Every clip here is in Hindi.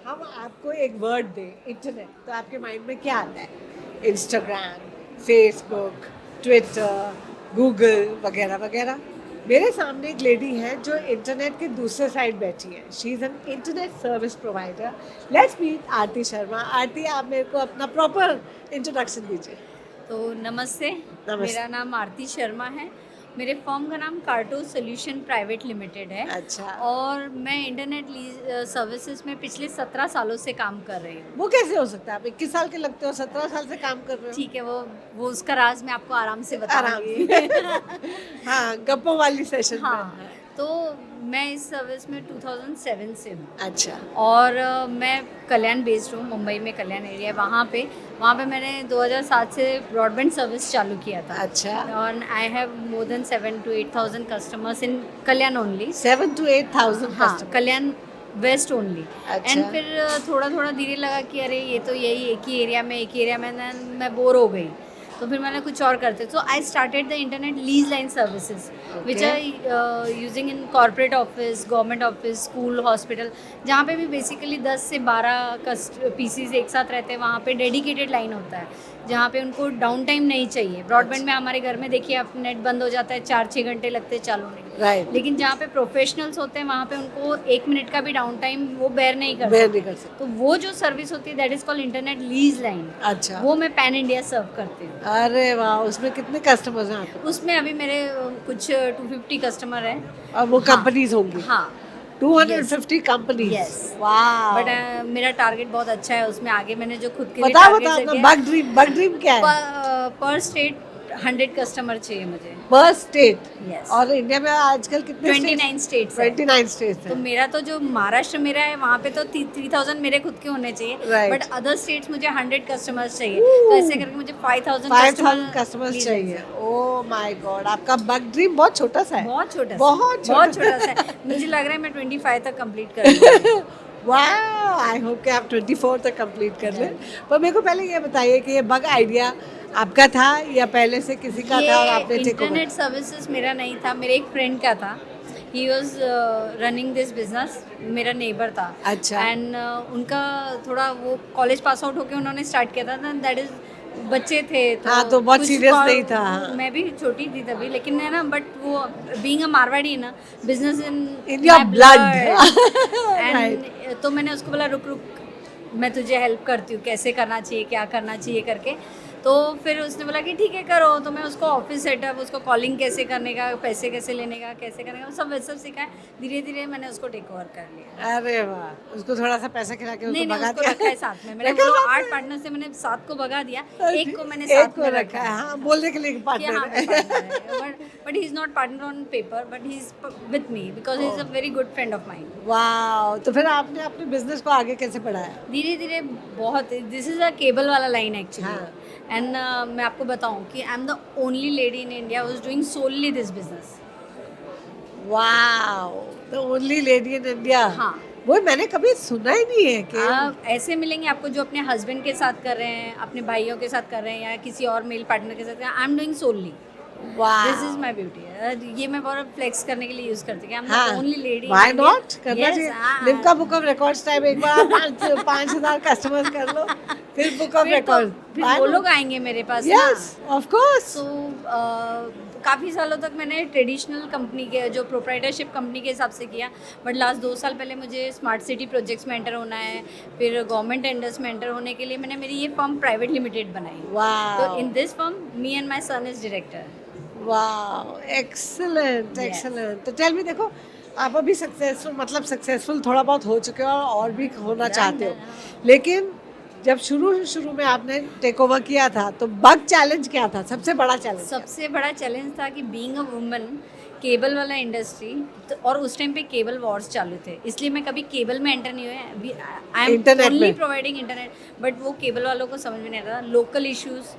हम आपको एक वर्ड दें इंटरनेट, तो आपके माइंड में क्या आता है? इंस्टाग्राम, फेसबुक, ट्विटर, गूगल वगैरह वगैरह। मेरे सामने एक लेडी है जो इंटरनेट के दूसरे साइड बैठी है। She is an internet service provider. Let's meet Aarti Sharma. Aarti, आप मेरे को अपना प्रॉपर इंट्रोडक्शन दीजिए। तो नमस्ते। नमस्ते। मेरा नाम आरती शर्मा है। मेरे फर्म का नाम कार्टो सॉल्यूशन प्राइवेट लिमिटेड है। अच्छा, और मैं इंटरनेट सर्विसेज में पिछले 17 सालों से काम कर रही हूँ। वो कैसे हो सकता है? आप 21 साल के लगते हो, 17 साल से काम कर रहे हो। ठीक है, वो उसका राज मैं आपको आराम से आराम बताऊंगी। से। हाँ, गप्पों वाली सेशन में। हाँ, तो मैं इस सर्विस में 2007 से हूँ। अच्छा। और मैं कल्याण बेस्ड हूँ, मुंबई में कल्याण एरिया है। वहाँ पे मैंने 2007 से ब्रॉडबैंड सर्विस चालू किया था। अच्छा। और I have more than 7 to 8,000 customers in Kalyan only. 7 to 8,000 हाँ, कस्टमर्स। कल्याण वेस्ट ओनली। अच्छा। एंड फिर थोड़ा थोड़ा धीरे लगा कि अरे ये तो यही एक ही एरिया में मैं बोर हो गई। तो फिर मैंने कुछ और करते, so I started the internet lease line services which okay. Are using in corporate office, government office, school, hospital, जहाँ पे भी बेसिकली 10 से 12 पीसीज एक साथ रहते हैं। वहाँ पे डेडिकेटेड लाइन होता है जहाँ पे उनको डाउन टाइम नहीं चाहिए। ब्रॉडबैंड में हमारे घर में देखिए आप, नेट बंद हो जाता है, 4-6 घंटे लगते हैं चालू होने के। राइट। लेकिन जहाँ पे प्रोफेशनल्स होते हैं वहाँ पे उनको 1 मिनट का भी डाउन टाइम वो बेयर नहीं कर बेयर सकते। नहीं कर सकते। तो वो जो सर्विस होती है that is called internet lease line. अच्छा। वो मैं पैन इंडिया सर्व करती हूँ। अरे वाह, उसमें कितने कस्टमर्स हैं आपके पास? उसमें अभी मेरे कुछ 250 कस्टमर हैं। और वो हाँ, कंपनीज होंगी? हाँ, यस, 250 कंपनीज। यस। बट वाह। मेरा टारगेट बहुत अच्छा है उसमें। आगे मैंने जो खुद के लिए बताओ टारगेट बताओ सेट अपना किया बग ड्रीम क्या है? पर स्टेट 100 कस्टमर चाहिए मुझे। पर स्टेट। यस, और इंडिया में आजकल कितने स्टेट्स? 29 स्टेट्स है। 29 स्टेट्स तो हैं। मेरा तो जो महाराष्ट्र मेरा है वहाँ पे तो 3000 मेरे खुद के होने चाहिए। But right. अदर स्टेट्स मुझे 100 कस्टमर्स चाहिए। तो ऐसे करके मुझे 5000 5,000 कस्टमर कस्टमर्स लीज लाइन चाहिए। से। ओ माय गॉड, आपका बग ड्रीम बहुत छोटा सा है। बहुत छोटा सा है, बहुत बहुत छोटा। छोटा सा है। मुझे लग रहा है मैं 25 तक कंप्लीट कर लूँगी। वाह, आई होप कि आप 24 तक कंप्लीट कर लें। Right. पर मेरे को पहले ये बताइए कि ये बग आइडिया आपका था या पहले से किसी का था और ये आपने टेक ओवर? इंटरनेट सर्विसेज मेरा नहीं था, मेरे एक फ्रेंड का था। He was running this business, मेरा नेबर था। अच्छा। एंड उनका थोड़ा वो कॉलेज पास आउट होके उन्होंने स्टार्ट किया था ना, दैट इज बच्चे थे तो हाँ, तो बहुत कुछ सीरियस नहीं था। हाँ। मैं भी छोटी थी तभी, लेकिन है ना, बट वो बीइंग अ मारवाड़ी ना, business in in your my blood. Blood. Right. And तो मैंने उसको बोला रुक रुक, मैं तुझे हेल्प करती हूँ, कैसे करना चाहिए, क्या करना चाहिए करके। तो फिर उसने बोला कि ठीक है करो। तो मैं उसको ऑफिस सेटअप, उसको कॉलिंग कैसे करने का, पैसे कैसे लेने का, कैसे करने का, सब वैसे सब सिखाया। धीरे धीरे मैंने उसको टेक ओवर कर लिया। अरे वाह, उसको थोड़ा सा पैसा खिला के उसको नहीं नहीं, भगा उसको दिया। रखा है साथ में। मैंने रखा वो साथ 8 में? पार्टनर से मैंने 7 को भगा दिया, एक को मैंने एक साथ को में रखा रखा है, है। हाँ, हाँ, बोलने के लिए कि पार्टनर हाँ वो है। पार्टनर है, but he is not partner on paper, but he is with me because he is a very good friend of mind. वाह, तो फिर आपने अपने बिजनेस को आगे कैसे बढ़ाया? धीरे धीरे बहुत, दिस इज़ अ केबल वाला लाइन एक्चुअली। हाँ। एंड मैं आपको बताऊं कि I am the only lady in India who is doing solely this business. वाह, the only lady in India. हाँ, वो मैंने कभी सुना ही नहीं है कि। आप ऐसे मिलेंगे आपको जो अपने हस्बैंड के साथ कर रहे हैं, अपने भाइयों के साथ कर रहे हैं, या किसी और मेल पार्टनर के साथ कर रहे हैं। I am doing solely, this is वाह। My beauty. ये मैं बहुत फ्लेक्स करने के लिए यूज करती हूँ। आई एम द हाँ, only lady in why India. Not, करना यस। चाहिए। Limca book of records time एक बार आप 5,000 कस्टमर्स कर लो, फिर बुक ऑफ फिर तो रिकॉर्ड। फिर व्हाई वो नॉट? लोग आएंगे मेरे पास ना। Yes, of course. सो काफ़ी सालों तक मैंने ट्रेडिशनल कंपनी के जो प्रोप्राइटरशिप कंपनी के हिसाब से किया। बट लास्ट 2 साल पहले मुझे स्मार्ट सिटी प्रोजेक्ट्स में एंटर होना है। फिर गवर्नमेंट टेंडर्स में एंटर होने के लिए मैंने मेरी ये फर्म प्राइवेट लिमिटेड बनाई। तो वाह। In this firm me and my son is director. वाह, एक्सीलेंट यस। एक्सीलेंट। तो टेल मी, देखो, आप अभी सक्सेसफुल, मतलब सक्सेसफुल थोड़ा बहुत हो चुके हो और भी होना चाहते हो, लेकिन जब शुरू शुरू में आपने टेक ओवर किया था तो बग चैलेंज क्या था? सबसे बड़ा चैलेंज क्या था? सबसे बड़ा चैलेंज था कि बीइंग अ वुमन, केबल वाला इंडस्ट्री, तो और उस टाइम पे केबल वॉर्स चालू थे, इसलिए मैं कभी केबल में एंटर नहीं हुए। आई एम इंटरनेट ओनली में। Providing internet. बट वो केबल वालों को समझ में नहीं आता। लोकल इश्यूज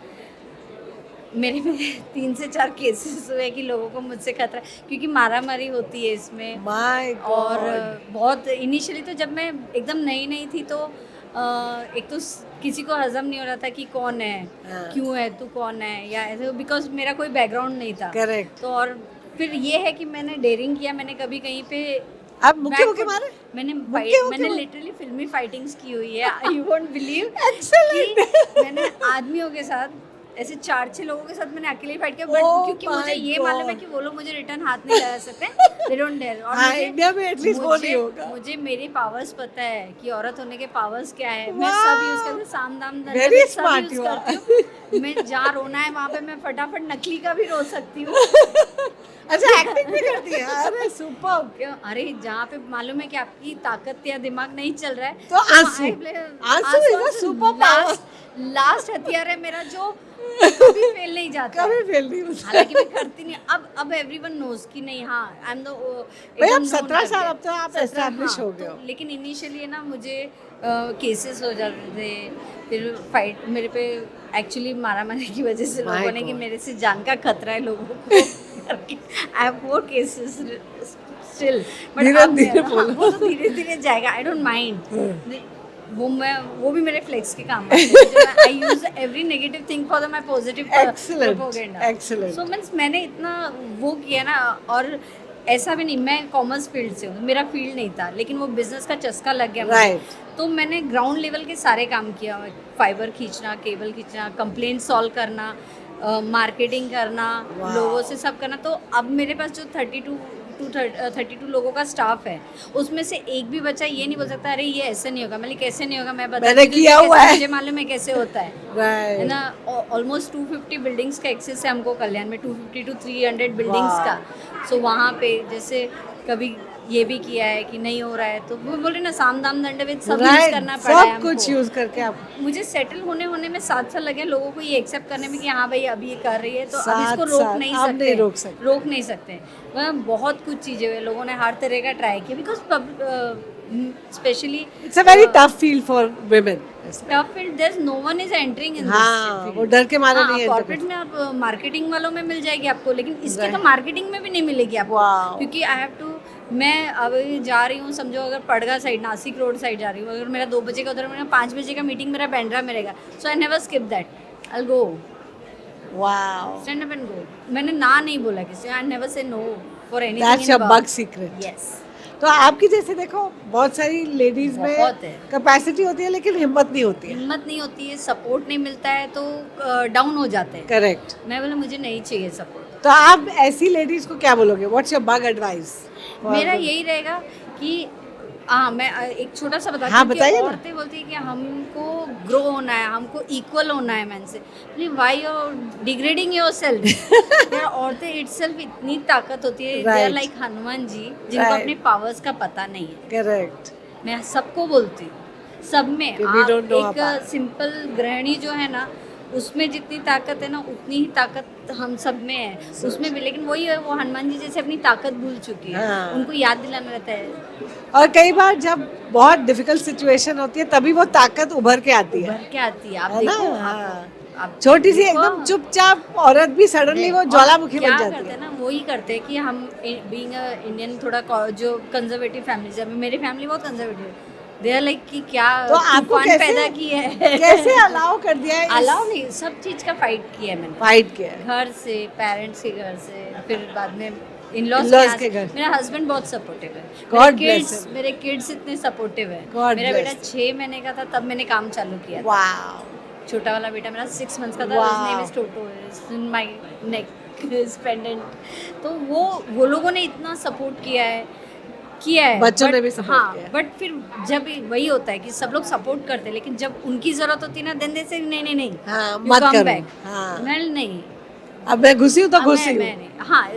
मेरे में 3 से 4 केसेस हुए कि लोगों को मुझसे खतरा, क्योंकि मारा मारी होती है इसमें। माय और गॉड। बहुत इनिशियली तो जब मैं एकदम नई नई थी तो एक तो किसी को हजम नहीं हो रहा था कि कौन है, हाँ। क्यों है, तू कौन है, या ऐसे, बिकॉज मेरा कोई बैकग्राउंड नहीं था। करेक्ट। तो और फिर ये है कि मैंने डेयरिंग किया, मैंने कभी कहीं पे आप मुक्के मुक्के मारे? मैंने मुक्के मुक्के मैंने मारे? लिटरली फिल्मी फाइटिंग्स की हुई है, यू वोंट बिलीव Excellent. कि मैंने आदमियों के साथ ऐसे 4-6 लोगों के साथ मैंने अकेले फाइट किया, बट Oh क्योंकि my मुझे ये मालूम है God. कि वो लोग मुझे रिटर्न हाथ नहीं लगा सकते, दे डोंट डेयर। और हाँ, मुझे इंडिया में एटलीस्ट वो नहीं होगा। मुझे मेरे पावर्स पता है कि औरत होने के पावर्स क्या है, मैं सब यूज़ करती हूँ, साम दाम दंड Very भेद सब smart यूज़ you are. करती हूँ। मैं जहाँ रोना है वहाँ पे मैं फटाफट नकली का भी रो सकती हूँ। अच्छा, एक्टिंग भी करती है? अरे सुपर। क्यों? अरे जहाँ पे मालूम है कि आपकी ताकत या दिमाग नहीं चल रहा है, तो आंसू। I play- आंसू is a super power. Last हथियार है मेरा जो कभी फेल नहीं जाता है। कभी फेल नहीं होता। हालांकि मैं करती नहीं, अब एवरीवन नोज कि नहीं, हाँ आई एम द भाई आप 17 साल, अब तो आप 17, एस्टैब्लिश हाँ, हो गए हो। तो लेकिन इनिशियली ना मुझे केसेस हो जाते थे, फिर फाइट मेरे पे एक्चुअली मारा मारी की वजह से My लोगों ने कि God. मेरे से जान का खतरा है लोगों को I have 4 cases still, but धीरे-धीरे बोलो। वो तो धीरे धीरे जाएगा, आई डोंट माइंड। वो भी मेरे फ्लेक्स के काम आते हैं। I use every negative thing for my positive Excellent, excellent. So means मैंने इतना वो किया ना, और ऐसा भी नहीं, मैं कॉमर्स फील्ड से हूँ, मेरा फील्ड नहीं था, लेकिन वो बिजनेस का चस्का लग गया मुझे। Right. तो मैंने ग्राउंड लेवल के सारे काम किया, फाइबर खींचना, केबल खींचना, कंप्लेंट सॉल्व करना, मार्केटिंग करना, Wow. लोगों से सब करना। तो अब मेरे पास जो 32 लोगों का स्टाफ है, उसमें से एक भी बच्चा ये नहीं बोल सकता अरे ये ऐसे नहीं होगा, मतलब कैसे नहीं होगा, मैं बता मैंने दूँ किया कैसे, हुआ है। मुझे मालूम है कैसे होता है Right. ना। ऑलमोस्ट 250 बिल्डिंग्स का एक्सेस है हमको कल्याण में, 250 to 300 बिल्डिंग्स का। सो वहाँ पे जैसे कभी ये भी किया है कि नहीं हो रहा है, तो वो बोले ना साम दाम दंड भेद सब यूज Right. करना पड़ा है सब कुछ हमको। यूज करके आप मुझे सेटल होने में 7 साल लगे, लोगों को ये एक्सेप्ट करने में कि हाँ भाई अभी ये कर रही है तो अब 7 इसको रोक साल, नहीं अब सकते, नहीं रोक सकते। रोक नहीं सकते। वह बहुत कुछ चीज़ें हुई, लोगों ने हर तरह का ट्राई किया, because specially it's a very tough field for women. Tough field, there is no one is entering in हाँ, वो डर के मारे नहीं कॉर्पोरेट enter में आप मार्केटिंग वालों में मिल जाएगी आपको, लेकिन इसके Right. तो मार्केटिंग में भी नहीं मिलेगी आपको। Wow. क्योंकि आई हैव टू, मैं अब जा रही हूँ, समझो अगर पड़गा साइड, नासिक रोड साइड जा रही हूँ, अगर मेरा 2 बजे का उधर, मेरा 5 बजे का मीटिंग मेरा बैंड्रा में रहेगा, so I never skip that, I go Wow. Stand up and go. मैंने ना नहीं बोला किसी, I never say no for anything That's your bug secret. Yes. तो आपकी जैसे देखो बहुत सारी लेडीज में बहुत है। कैपेसिटी होती है लेकिन हिम्मत नहीं होती है। हिम्मत नहीं होती है, सपोर्ट नहीं मिलता है, तो डाउन हो जाते हैं। करेक्ट। मैं बोला मुझे नहीं चाहिए सपोर्ट। तो आप ऐसी लेडीज को क्या बोलोगे? What's your bug advice? मेरा यही रहेगा कि हाँ, मैं एक छोटा सा बताती हाँ, हूँ कि बताइए ना। औरतें बोलती है कि हमको ग्रो होना है, हमको इक्वल होना है मैन से। Why you are degrading yourself? यार औरतें इटसेल्फ इतनी ताकत होती है, they are Right. Like Hanuman ji, जिनको Right. अपने पावर्स का पता नहीं है। करेक्ट। मैं सबको बोलती हूँ, सब में कि we don't know our एक power. सिंपल गृहिणी जो है ना, उसमें जितनी ताकत है ना उतनी ही ताकत हम सब में है, उसमें भी। लेकिन वही है, वो हनुमान जी जैसे अपनी ताकत भूल चुकी है, हाँ। उनको याद दिलाना रहता है। और कई बार जब बहुत डिफिकल्ट सिचुएशन होती है तभी वो ताकत उभर के आती है। उभर के आती है, आप है ना? देखो, हाँ। आप छोटी सी देखो, एकदम चुपचाप औरत भी सडनली वो और ज्वालामुखी क्या बन जाती करते है। हैं ना, वही करते हैं कि हम बीइंग इंडियन थोड़ा जो कंजर्वेटिव फैमिली है, मेरी फैमिली बहुत कंजर्वेटिव है, दे आर लाइक कि क्या तो आपको तूफान कैसे पैदा की है। कैसे अलाउ कर दिया है? अलाउ नहीं, सब चीज़ का फाइट किया है मैंने, फाइट किया है। घर से, पेरेंट्स के घर से, फिर बाद में इन-लॉज In-laws के के घर। मेरा हस्बैंड बहुत सपोर्टिव है, God bless him. मेरे किड्स इतने सपोर्टिव है। God मेरा bless. बेटा 6 महीने का था तब मैंने काम चालू किया था। वाओ। छोटा वाला बेटा मेरा 6 मंथ्स का था, Wow. his name is Toto, is in my neck, his pendant। तो वो लोगों ने इतना सपोर्ट किया है बच्चों but- ने भी support हाँ, किया है। बट फिर जब वही होता है कि सब लोग सपोर्ट करते हैं, लेकिन जब उनकी जरूरत होती है ना, देन दे से नहीं हाँ, you मत come करो। back। हाँ। मैं नहीं, अब मैं घुसी हूँ तो अब घुसी मैं हूँ। नहीं, हाँ,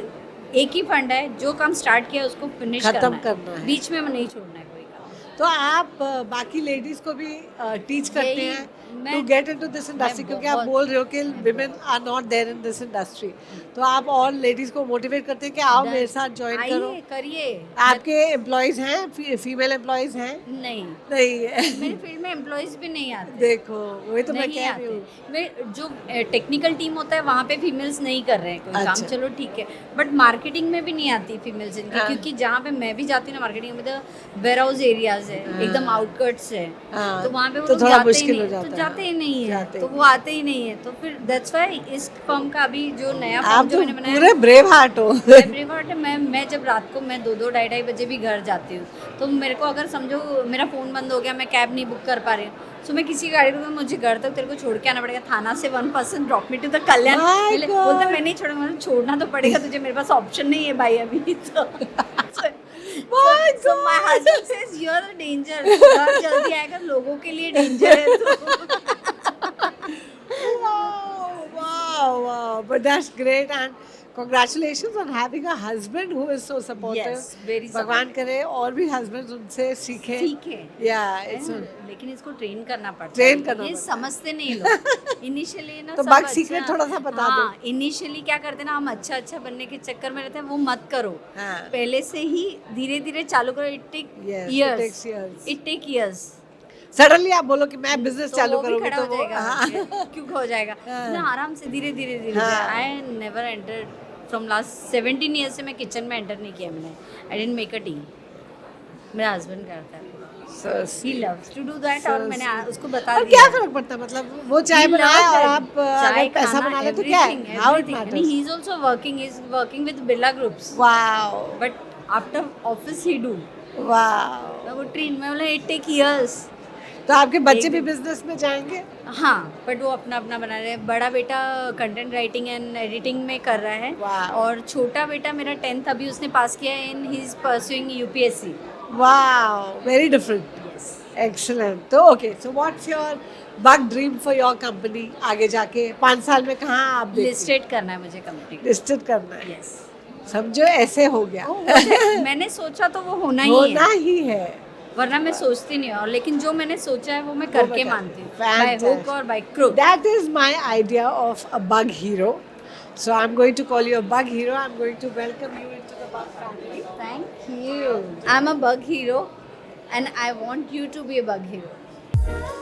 एक ही फंड है, जो काम स्टार्ट किया उसको फिनिश खत्म करना है। बीच में नहीं छोड़ना है कोई काम। तो आप बाकी लेडीज को भी टीच करते यही हैं मैं- to get into this industry, मैं क्योंकि आप बहुत- बोल रहे हो कि women are not there in this industry, तो आप और लेडीज को मोटिवेट करते हैं कि आओ मेरे साथ ज्वाइन करो। आइए, करिए। आपके एम्प्लॉयज हैं, फीमेल एम्प्लॉयज हैं? नहीं, नहीं है। मेरे फील्ड में एम्प्लॉयज भी नहीं आते। देखो वही तो मैं नहीं कह रही हूँ। आते। मैं जो टेक्निकल टीम होता है वहाँ पे फीमेल्स नहीं कर रहे हैं कोई अच्छा। काम, चलो ठीक है, बट मार्केटिंग में भी नहीं आती फीमेल्स इनकी, हाँ। क्योंकि जहाँ पे मैं भी जाती हूँ ना मार्केटिंग में, तो वेयर हाउस एरियाज है, हाँ। एकदम आउटकट्स है, हाँ, तो वहाँ पे वो तो लोग थोड़ा जाते ही मुश्किल नहीं हो है, जाता तो है। जाते ही नहीं है, जाते तो ही वो आते ही नहीं है, तो फिर दैट्स व्हाई इस फर्म का अभी जो नया फर्म आप जो तो मैंने बनाया पूरे ब्रेव हार्ट हो। एवरीवर्ड है। मैं जब रात को मैं 2-2 ढाई-ढाई बजे भी घर जाती हूँ, तो मेरे को अगर समझो मेरा फ़ोन बंद हो गया, मैं कैब नहीं बुक कर पा रही हूँ, सो मैं किसी गाड़ी को मुझे घर तक तेरे को छोड़ के आना पड़ेगा, थाना से 1 person drop me to the Kalyan. My बोले बोलता God! मैं नहीं छोड़ूंगा, मतलब छोड़ना तो पड़ेगा तुझे, मेरे पास ऑप्शन नहीं है भाई अभी तो। My so my God! Husband says you are the danger, घर जल्दी आएगा, लोगों के लिए डेंजर है तो। Wow, wow, wow. But that's great and congratulations on having a husband who is so supportive. Yes, very भगवान supportive. करे और भी husbands उनसे सीखें. सीखे Yeah, है it's ना, a, लेकिन इसको ट्रेन करना पड़ता ट्रेन है, करना ये पड़ता है. समझते नहीं लोग इनिशियली ना, तो सब बग अच्छा। सीक्रेट थोड़ा सा बता दो. हाँ, इनिशियली क्या करते हैं ना, हम अच्छा अच्छा बनने के चक्कर में रहते हैं, वो मत करो, हाँ. पहले से ही धीरे धीरे चालू करो, it take Yes, it years, takes years. It take years, suddenly आप बोलो कि मैं बिजनेस तो चालू वो भी करूंगी खड़ा तो हो वो जाएगा, हाँ. क्यों हो जाएगा, हाँ. ना आराम से धीरे धीरे धीरे। हाँ. I never entered from last 17 years से मैं किचन में एंटर नहीं किया मैंने, I didn't make a tea, मेरा हस्बैंड करता है, So he sweet. Loves to do that, So और मैंने sweet. उसको बता और दिया क्या है। फर्क पड़ता है, मतलब वो चाय He बनाए loves और it. आप चाय, अगर पैसा खाना, बना ले तो क्या है, everything, how it everything. And matters. he's also working. He's working with Birla Groups. Wow. But after office he do. Wow. मैं वो ट्रेन में बोला it take years. तो आपके बच्चे एक भी दिन- बिजनेस में जाएंगे. हाँ, बट वो अपना अपना बना रहे हैं। बड़ा बेटा कंटेंट राइटिंग एंड एडिटिंग में कर रहा है, Wow. और छोटा बेटा मेरा 10th अभी उसने पास किया है, इन he is pursuing UPSC. Wow, very different. Yes, excellent. तो okay, so what's your big dream for your company आगे जाके 5 साल में कहाँ आप देखती लिस्टेड करना है मुझे कंपनी। लिस्टेड करना है. यस, समझो ऐसे हो गया. मैंने सोचा तो वो होना ही होना है, ही है. वरना मैं सोचती नहीं हूँ, और लेकिन जो मैंने सोचा है वो मैं वो करके बता- मानती हूँ, बाय Fantastic. हुक और by crook. That is my idea of a bug hero. So I'm going to call you a bug hero. I'm going to welcome you into the bug family. Thank you. I'm a bug hero and I want you to be a bug hero.